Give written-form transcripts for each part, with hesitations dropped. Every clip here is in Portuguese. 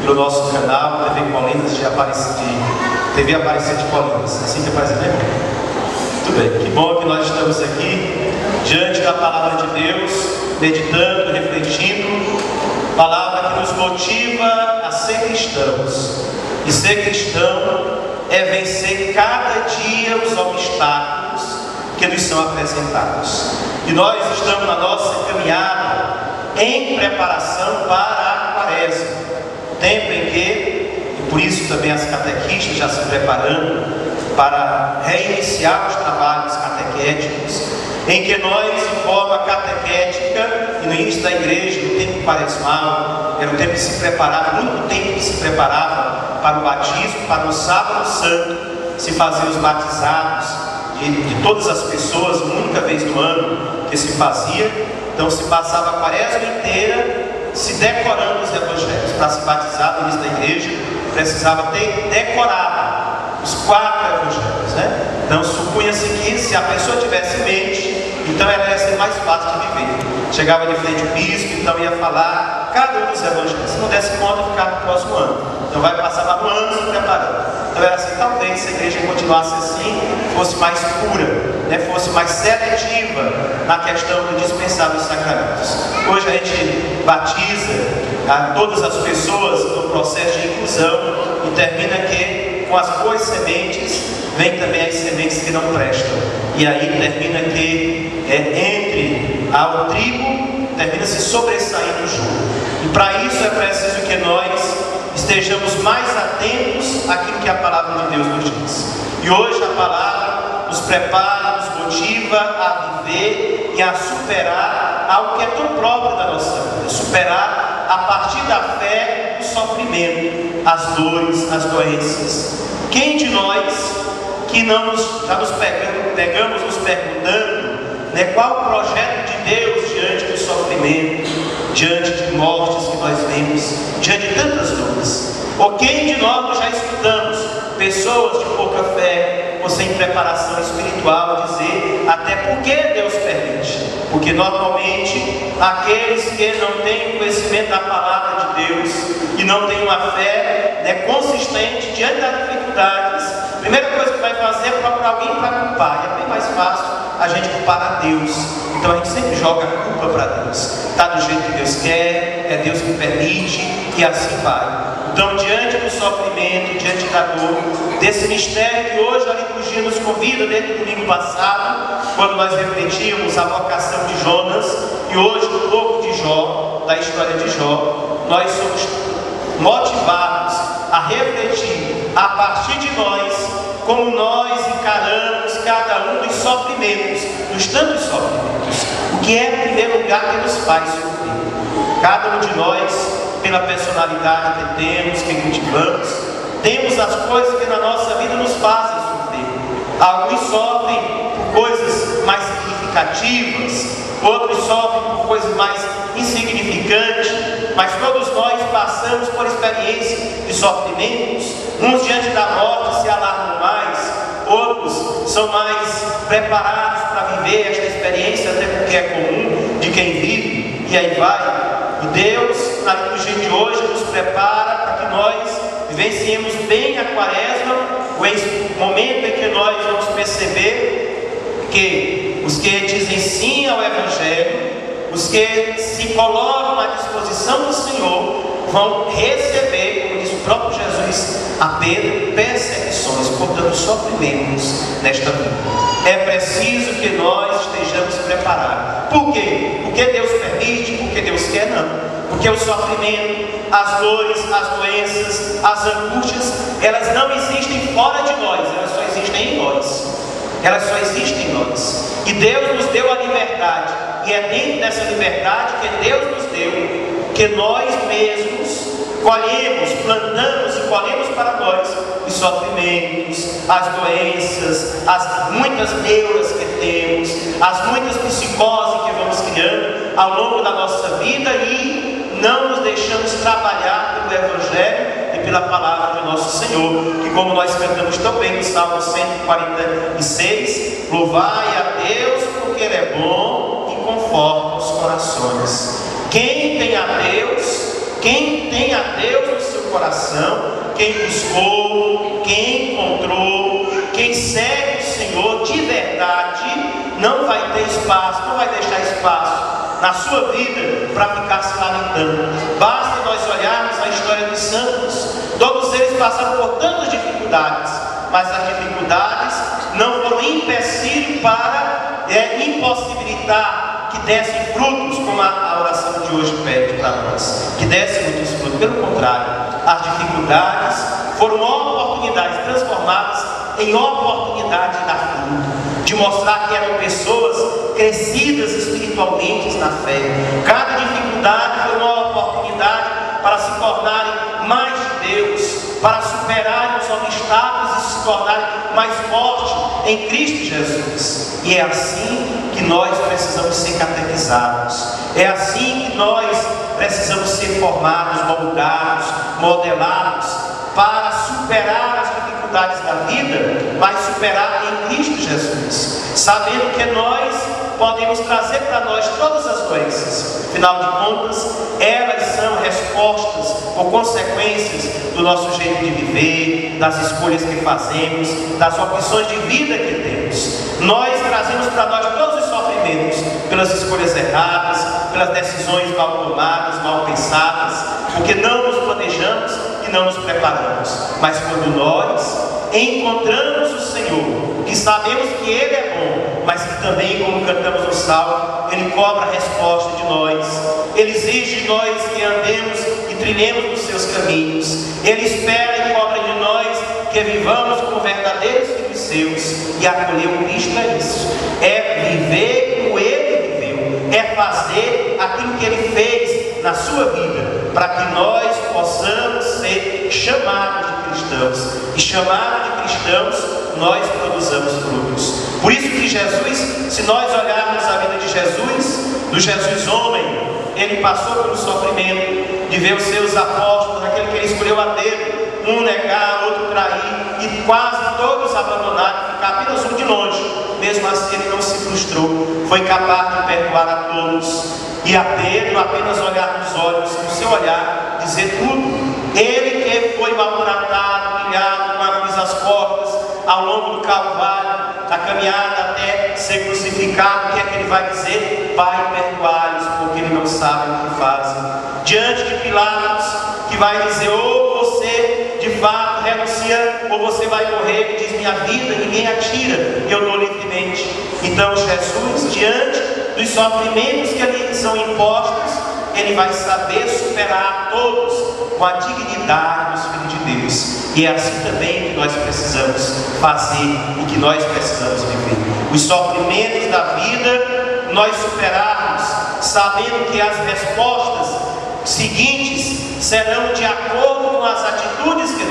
pelo nosso canal, TV Colinas TV Aparecida de Colinas. Assim que faz, né? Muito bem, que bom que nós estamos aqui diante da palavra de Deus, meditando, refletindo, palavra que nos motiva a ser cristãos. E ser cristão é vencer cada dia os obstáculos que nos são apresentados. E nós estamos na nossa caminhada em preparação para a Quaresma, tempo em que, e por isso também as catequistas já se preparando para reiniciar os trabalhos catequéticos, em que nós, de forma catequética, e no início da igreja, no tempo quaresmal, era o tempo que se preparava, o único tempo que se preparava para o batismo, para o sábado santo, se faziam os batizados de todas as pessoas, uma única vez no ano que se fazia. Então se passava a quaresma inteira se decorando os evangelhos. Para se batizar no início da igreja, precisava ter decorado os 4 evangelhos, né? Então supunha-se que se a pessoa tivesse em mente, então ela ia ser mais fácil de viver. Chegava de frente o bispo, então ia falar cada um dos evangelhos. Se não desse conta, ficava no próximo ano. Então vai passar um ano se preparando. Então era assim, talvez se a igreja continuasse assim, fosse mais pura, né? Fosse mais seletiva na questão do dispensar dos sacramentos. Hoje a gente batiza todas as pessoas no processo de inclusão e termina que com as boas sementes vem também as sementes que não prestam. E aí termina que entre ao trigo, termina se sobressaindo o jogo. E para isso é preciso que nós estejamos mais atentos àquilo que a palavra de Deus nos diz. E hoje a palavra nos prepara, nos motiva a viver e a superar algo que é tão próprio da nossa vida. Superar a partir da fé o sofrimento, as dores, as doenças. Quem de nós que já nos pegamos nos perguntando, né, qual o projeto de Deus diante do sofrimento, diante de mortes que nós vemos, diante de tantas dores? Ou quem de nós já escutamos pessoas de pouca fé ou sem preparação espiritual dizer até por que Deus permite? Porque normalmente aqueles que não têm conhecimento da palavra de Deus e não têm uma fé, né, consistente diante das dificuldades, a primeira coisa que vai fazer é procurar alguém para culpar. E é bem mais fácil a gente culpar a Deus. Então a gente sempre joga a culpa para Deus. Está do jeito que Deus quer, é Deus que permite, e assim vai. Então, diante do sofrimento, diante da dor, desse mistério que hoje a liturgia nos convida, desde o domingo passado, quando nós refletimos a vocação de Jonas, e hoje um pouco de Jó, da história de Jó, nós somos motivados a refletir a partir de nós, como nós encaramos cada um dos sofrimentos, dos tantos sofrimentos, o que é, em primeiro lugar, que nos faz sofrer. Cada um de nós, pela personalidade que temos, que cultivamos, temos as coisas que na nossa vida nos fazem sofrer. Alguns sofrem por coisas mais significativas, outros sofrem por coisas mais insignificantes, mas todos nós passamos por experiências de sofrimentos. Uns diante da morte se alarmam mais, outros são mais preparados para viver esta experiência, até porque é comum de quem vive, e aí vai. E Deus, na liturgia de hoje, nos prepara para que nós vivenciemos bem a Quaresma, o momento em que nós vamos perceber que os que dizem sim ao Evangelho, os que se colocam à disposição do Senhor, vão receber, como diz o próprio Jesus a Pedro, perseguições, portanto sofrimentos nesta vida. É preciso que nós estejamos preparados. Por quê? Porque Deus permite, porque Deus quer, não. Porque o sofrimento, as dores, as doenças, as angústias, elas não existem fora de nós, elas só existem em nós. Elas só existem em nós. E Deus nos deu a liberdade, e é dentro dessa liberdade que Deus nos deu, que nós mesmos colhemos, plantamos e colhemos para nós os sofrimentos, as doenças, as muitas neuras que temos, as muitas psicoses que vamos criando ao longo da nossa vida, e não nos deixamos trabalhar pelo Evangelho e pela palavra do nosso Senhor, que, como nós cantamos tão bem no Salmo 146, louvai a Deus porque Ele é bom e conforta os corações. Quem tem a Deus no seu coração, quem buscou, quem encontrou, quem segue o Senhor de verdade, não vai ter espaço, não vai deixar espaço na sua vida para ficar se lamentando. Basta nós olharmos a história dos santos. Todos eles passaram por tantas dificuldades, mas as dificuldades não foram empecilho para impossibilitar que dessem frutos, como a oração de hoje pede para nós, que dessem muitos frutos. Pelo contrário, as dificuldades foram oportunidades transformadas em oportunidade de dar fruto, de mostrar que eram pessoas crescidas espiritualmente na fé. Cada dificuldade foi uma oportunidade para se tornarem mais de Deus, para superarem os obstáculos e se tornarem mais fortes em Cristo Jesus. E é assim que nós precisamos ser catequizados, é assim que nós precisamos ser formados, moldados, modelados, para superar as dificuldades da vida, mas superar em Cristo Jesus, sabendo que nós podemos trazer para nós todas as doenças. Afinal de contas, elas são respostas ou consequências do nosso jeito de viver, das escolhas que fazemos, das opções de vida que temos. Nós trazemos para nós todos os sofrimentos pelas escolhas erradas, pelas decisões mal tomadas, mal pensadas, porque não nos planejamos e não nos preparamos. Mas quando nós encontramos o Senhor, que sabemos que Ele é bom, mas que também, como cantamos no Salmo, Ele cobra a resposta de nós, Ele exige de nós que andemos e trilhemos nos seus caminhos, Ele espera e cobra de nós que vivamos como verdadeiros filhos seus. E acolher o Cristo é isso, é viver como Ele viveu, é fazer aquilo que Ele fez na sua vida, para que nós possamos ser chamados de cristãos, e chamados de cristãos, nós produzamos frutos. Por isso que Jesus, se nós olharmos a vida de Jesus, do Jesus homem, ele passou pelo sofrimento de ver os seus apóstolos, aquele que ele escolheu a dedo, um negar, outro trair, e quase todos abandonaram, ficar apenas um de longe. Mesmo assim ele não se frustrou, foi capaz de perdoar a todos, e a Pedro apenas olhar nos olhos, no seu olhar, dizer tudo. Ele que foi maltratado, humilhado, com a cruz às costas, ao longo do Calvário, da caminhada até ser crucificado, o que é que ele vai dizer? Pai, perdoai-os, porque eles não sabem o que fazem. Diante de Pilatos, que vai dizer, ou você de fato renuncia, ou você vai morrer. Ele diz, minha vida ninguém atira, eu dou livremente. Então Jesus, diante dos sofrimentos que lhe são impostos, ele vai saber superar todos com a dignidade dos filhos de Deus. E é assim também que nós precisamos fazer e que nós precisamos viver. Os sofrimentos da vida nós superarmos, sabendo que as respostas seguintes serão de acordo com as atitudes que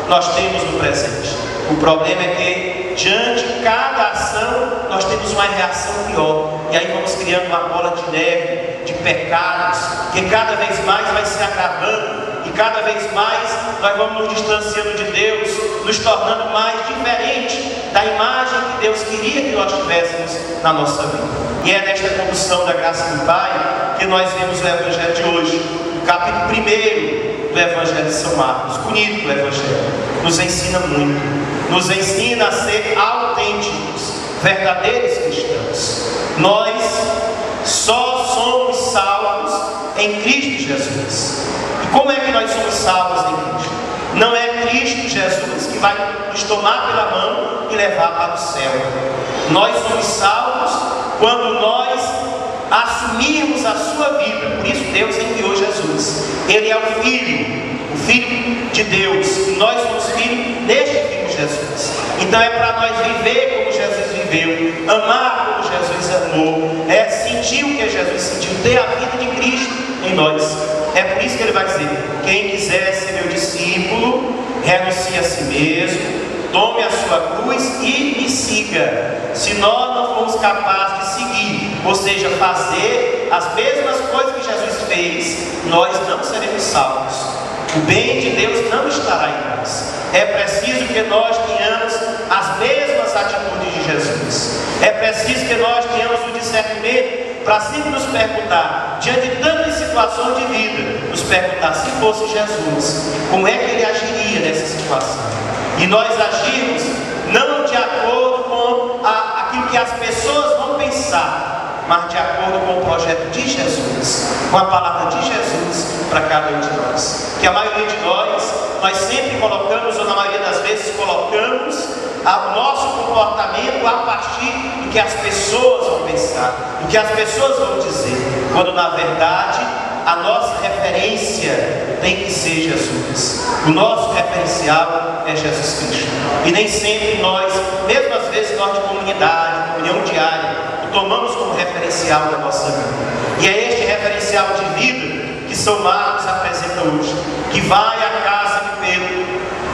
nós temos no presente. O problema é que diante de cada ação nós temos uma reação pior, e aí vamos criando uma bola de neve de pecados que cada vez mais vai se agravando, e cada vez mais nós vamos nos distanciando de Deus, nos tornando mais diferentes da imagem que Deus queria que nós tivéssemos na nossa vida. E é nesta condução da graça do Pai que nós vemos o Evangelho de hoje, o capítulo 1 do Evangelho de São Marcos. Bonito o Evangelho, nos ensina muito, nos ensina a ser autênticos, verdadeiros cristãos. Nós só somos salvos em Cristo Jesus. E como é que nós somos salvos em Cristo? Não é Cristo Jesus que vai nos tomar pela mão e levar para o céu. Nós somos salvos quando nós assumirmos a sua vida. Por isso Deus enviou Jesus. Ele é o Filho de Deus, e nós somos filhos deste Filho Jesus. Então é para nós viver como Jesus viveu, amar como Jesus amou, é sentir o que Jesus sentiu, ter a vida de Cristo em nós. É por isso que ele vai dizer, quem quiser ser meu discípulo, renuncie a si mesmo, tome a sua cruz e me siga. Se nós não formos capazes de seguir, ou seja, fazer as mesmas coisas que Jesus fez, nós não seremos salvos. O bem de Deus não estará em nós. É preciso que nós tenhamos as mesmas atitudes de Jesus. É preciso que nós tenhamos o discernimento para sempre nos perguntar, diante de tantas situações de vida, nos perguntar, se fosse Jesus, como é que ele agiria nessa situação? E nós agirmos não de acordo com aquilo que as pessoas vão pensar, mas de acordo com o projeto de Jesus, com a palavra de Jesus para cada um de nós. Que a maioria de nós sempre colocamos, ou na maioria das vezes colocamos, o nosso comportamento a partir do que as pessoas vão pensar, do que as pessoas vão dizer, quando na verdade a nossa referência tem que ser Jesus. O nosso referencial é Jesus Cristo. E nem sempre nós, mesmo às vezes nós de comunidade, comunhão diária, o tomamos como referencial da nossa vida. E é este referencial de vida que São Marcos apresenta hoje, que vai à casa de Pedro,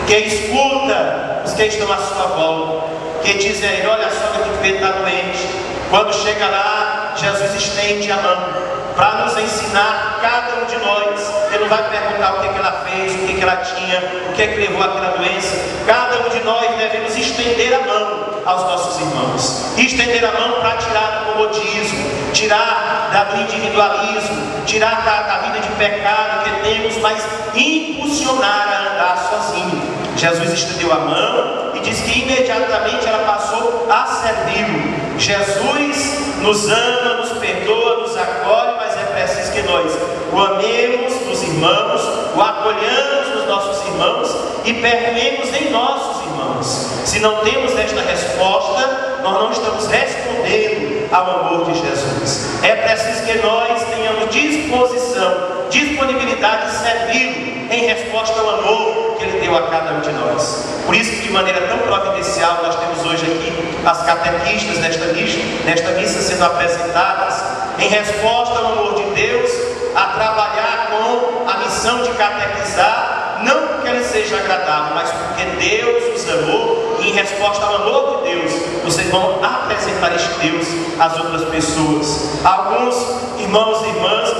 que escuta os que estão à sua volta, que diz a ele, olha, a sogra de Pedro está doente. Quando chega lá, Jesus estende a mão para nos ensinar, cada um de nós. Ele não vai perguntar o que ela fez, o que ela tinha, o que levou àquela doença. Cada um de nós devemos estender a mão aos nossos irmãos, estender a mão para tirar do comodismo, tirar do individualismo, tirar da vida de pecado que temos, mas impulsionar a andar sozinho. Jesus estendeu a mão e diz que imediatamente ela passou a servi-lo. Jesus nos ama, nos perdoa, nos acolhe, mas é preciso que nós o amemos nos irmãos, o acolhamos nos nossos irmãos e permeemos em nossos irmãos. Se não temos esta resposta, nós não estamos respondendo ao amor de Jesus. É preciso que nós tenhamos disposição, disponibilidade de servi-lo em resposta ao amor que Ele deu a cada um de nós. Por isso que de maneira tão providencial nós temos hoje aqui as catequistas nesta missa sendo apresentadas em resposta ao amor de Deus, a trabalhar com a missão de catequizar, não porque ele seja agradável, mas porque Deus os amou e em resposta ao amor de Deus, vocês vão apresentar este Deus às outras pessoas. Alguns irmãos e irmãs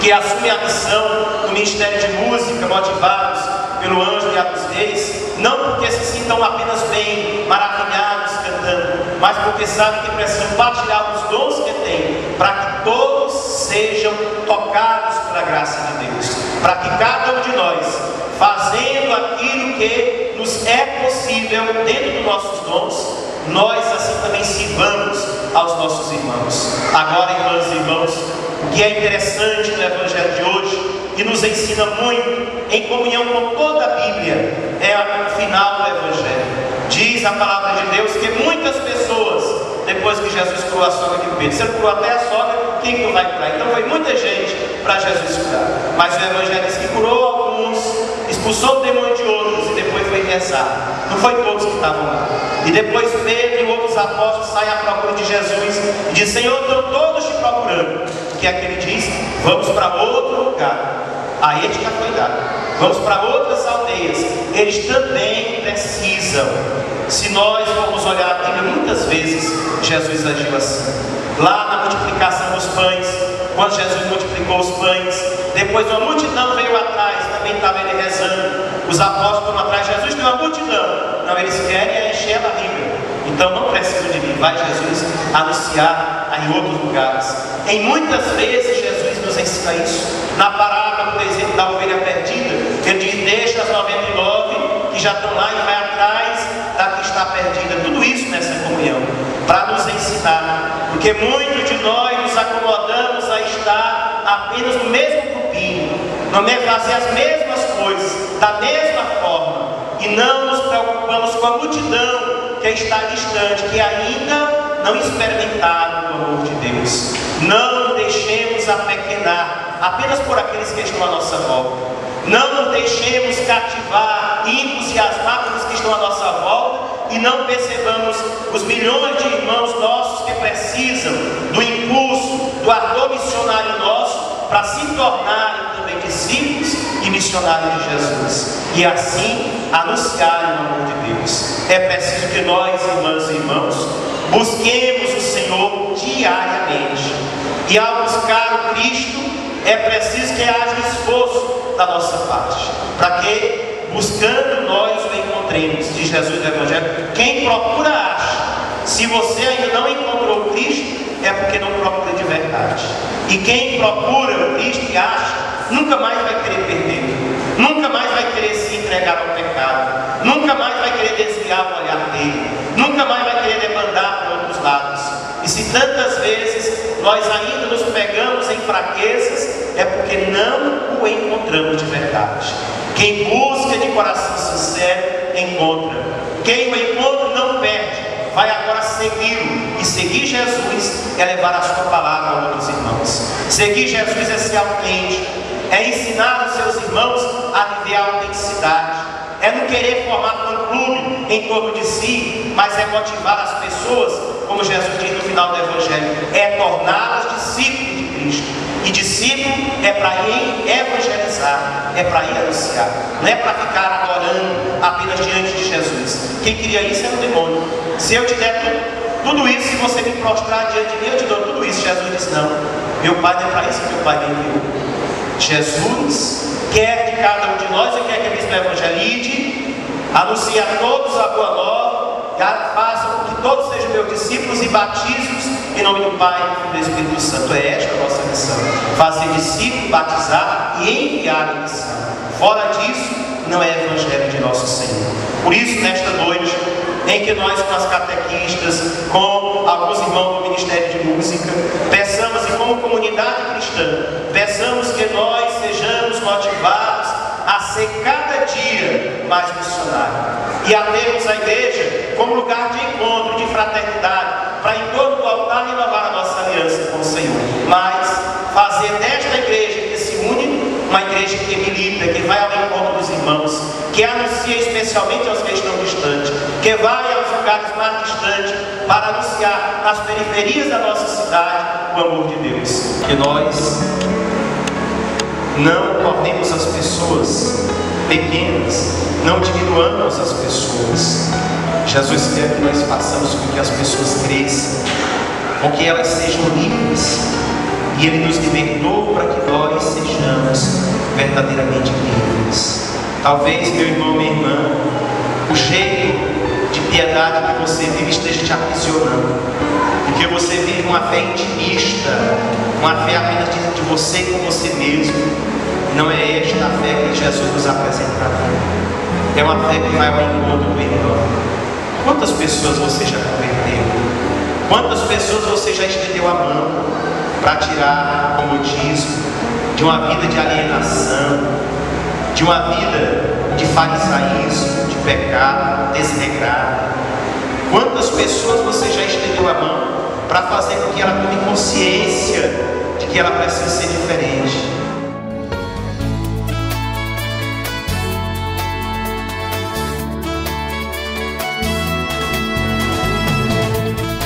que assumem a missão do Ministério de Música, motivados pelo Anjo e a dos Reis, não porque se sintam apenas bem, maravilhados cantando, mas porque sabem que precisam partilhar os dons que têm, para que todos sejam tocados pela graça de Deus, para que cada um de nós, fazendo aquilo que nos é possível dentro dos nossos dons, nós assim também sirvamos aos nossos irmãos. Agora, irmãs e irmãos, o que é interessante no Evangelho de hoje e nos ensina muito, em comunhão com toda a Bíblia, é o final do Evangelho. Diz a palavra de Deus que muitas pessoas, depois que Jesus curou a sogra de Pedro, se ele curou até a sogra, quem que não vai curar? Então foi muita gente para Jesus curar. Mas o Evangelho diz que curou alguns, expulsou o demônio de outros e depois foi rezar. Não foi todos que estavam lá. E depois Pedro e outros apóstolos saem à procura de Jesus e dizem, Senhor, estão todos te procurando. O que é que ele diz? Vamos para outro lugar. A este já foi dado. Vamos para outras aldeias. Eles também precisam. Se nós formos olhar a Bíblia, muitas vezes Jesus agiu assim. Lá na multiplicação dos pães, quando Jesus multiplicou os pães, depois uma multidão veio atrás, também estava ele rezando. Os apóstolos foram atrás, Jesus tem uma multidão. Não, eles querem encher a barriga. Então não precisam de mim. Vai Jesus anunciar em outros lugares. Em muitas vezes Jesus nos ensina isso. Na parábola, por exemplo, da ovelha perdida, ele diz, deixa as 99 que já estão lá e vai atrás da que está perdida. Tudo isso nessa comunhão, para nos ensinar. Porque muitos de nós nos acomodamos a estar apenas no mesmo grupinho, fazer as mesmas coisas, da mesma forma, e não nos preocupamos com a multidão que está distante, que ainda não experimentaram o amor de Deus. Não nos deixemos apequenar apenas por aqueles que estão à nossa volta. Não nos deixemos cativar e entusiasmar pelos que estão à nossa volta e não percebamos os milhões de irmãos nossos que precisam do impulso, do ardor missionário nosso para se tornarem também discípulos e missionários de Jesus e assim anunciarem o amor de Deus. É preciso que nós, irmãs e irmãos, busquemos o Senhor diariamente, e ao buscar o Cristo é preciso que haja esforço da nossa parte, para que buscando nós o encontremos. Diz Jesus no Evangelho, quem procura acha, Se você ainda não encontrou Cristo, é porque não procura de verdade. E quem procura o Cristo e acha, nunca mais vai querer perder, nunca mais vai querer se entregar ao pecado, nunca mais vai querer desviar o olhar dele, nunca mais vai querer debandar para outros lados. E se tantas vezes nós ainda nos pegamos em fraquezas, é porque não o encontramos de verdade. Quem busca de coração sincero, encontra. Quem o encontra não perde, vai agora segui-lo. E seguir Jesus é levar a sua palavra a outros irmãos. Seguir Jesus é ser autêntico, é ensinar os seus irmãos a viver a autenticidade, é não querer formar fã-clube em torno de si, mas é motivar as pessoas, como Jesus diz no final do Evangelho, é torná-las discípulos de Cristo. E discípulo é para ir evangelizar, é para ir anunciar, não é para ficar adorando apenas diante de Jesus. Quem queria isso era o demônio. Se eu te der tudo isso, se você me prostrar diante de mim, eu te dou tudo isso. Jesus disse: não, meu Pai não é para isso que meu Pai me enviou. Jesus quer de cada um de nós, e quer que Cristo evangelize, anuncie a todos a boa nova, e faça com que todos sejam meus discípulos e batize-os em nome do Pai e do Espírito Santo. É esta a nossa missão: fazer discípulo, batizar e enviar a missão. Fora disso, não é evangelho de nosso Senhor. Por isso, nesta noite, em que nós, com as catequistas, com alguns irmãos do Ministério de Música, peçamos, e como comunidade cristã, peçamos que nós sejamos motivados a ser cada dia mais missionário, e a termos a igreja como lugar de encontro, de fraternidade, para em torno do altar renovar a nossa aliança com o Senhor, mas fazer desta igreja que se une uma igreja que milita, que vai ao encontro dos irmãos, que anuncia especialmente aos que estão distantes, que vai aos lugares mais distantes para anunciar nas periferias da nossa cidade o amor de Deus. Que nós não tornemos as pessoas pequenas, não diminuamos as pessoas. Jesus quer que nós façamos com que as pessoas cresçam, com que elas sejam livres. E Ele nos libertou para que nós sejamos verdadeiramente livres. Talvez, meu irmão, minha irmã, o jeito de piedade que você vive esteja te aprisionando, porque você vive uma fé intimista, uma fé apenas de você com você mesmo. Não é esta a fé que Jesus nos apresenta. É uma fé que vai ao encontro do irmão. Quantas pessoas você já converteu? Quantas pessoas você já estendeu a mão para tirar comodismo de uma vida de alienação, de uma vida de farisaísmo, de pecado desregrado? Quantas pessoas você já estendeu a mão para fazer com que ela tome consciência de que ela precisa ser diferente?